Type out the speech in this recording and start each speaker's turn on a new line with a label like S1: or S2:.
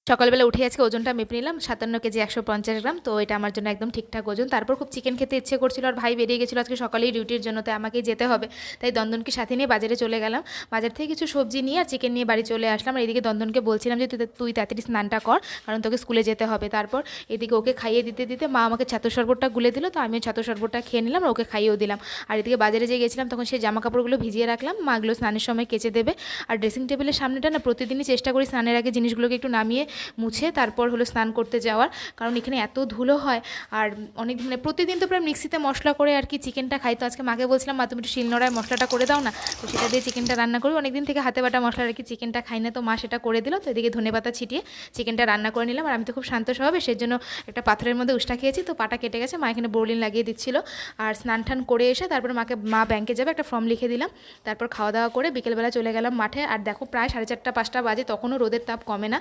S1: সকালবেলা উঠে আজকে ওজনটা মেপে নিলাম 57 কেজি 150 গ্রাম। তো এটা আমার জন্য একদম ঠিকঠাক ওজন। তারপর খুব চিকেন খেতে ইচ্ছে করছিল আর ভাই বেরিয়ে গেছিলো আজকে সকালেই ডিউটির জন্য, তাই আমাকেই যেতে হবে। তাই দন্দনকে সাথে নিয়ে বাজারে চলে গেলাম। বাজার থেকে কিছু সবজি নিয়ে আর চিকেন নিয়ে বাড়ি চলে আসলাম। আর এদিকে দন্দনকে বলছিলাম যে তুই তাড়াতাড়ি স্নানটা কর, কারণ তোকে স্কুলে যেতে হবে। তারপর এদিকে ওকে খাইয়ে দিতে দিতে মা আমাকে ছাতু শরবতটা গুলে দিল, তো আমিও ছাতু শরবতটা খেয়ে নিলাম আর ওকে খাইয়েও দিলাম। আর এদিকে বাজারে যে গেছিলাম তখন সেই জামা কাপড়গুলো ভিজিয়ে রাখলাম, মাগুলো স্নানের সময় কেচে দেবে। আর ড্রেসিং টেবিলের সামনেটা না প্রতিদিনই চেষ্টা করি স্নানের আগে জিনিসগুলোকে একটু নামিয়ে মুছে তারপর হলো স্নান করতে যাওয়ার, কারণ এখানে এত ধুলো হয়। আর অনেক মানে প্রতিদিন তো প্রায় মিক্সিতে মশলা করে আর কি চিকেনটা খাই। তো আজকে মাকে বলছিলাম মা তুমি একটু শিলনোড়ায় মশলাটা করে দাও না, তো সেটা দিয়ে চিকেনটা রান্না করি। অনেকদিন থেকে হাতে বাটা মশলা আর কি চিকেনটা খাই না, তো মা সেটা করে দিল। তো এদিকে ধনেপাতা ছিটিয়ে চিকেনটা রান্না করে নিলাম। আর আমি তো খুব শান্ত স্বভাবে, সেজন্য একটা পাথরের মধ্যে উষ্টা খেয়েছি, তো পাটা কেটে গেছে। মা এখানে বোরলিন লাগিয়ে দিচ্ছিল। আর স্নান টান করে এসে তারপর মা ব্যাংকে যাবে, একটা ফর্ম লিখে দিলাম। তারপর খাওয়া দাওয়া করে বিকেলবেলা চলে গেলাম মাঠে। আর দেখো প্রায় 4:30 5টা বাজে, তখনও রোদের তাপ কমে না।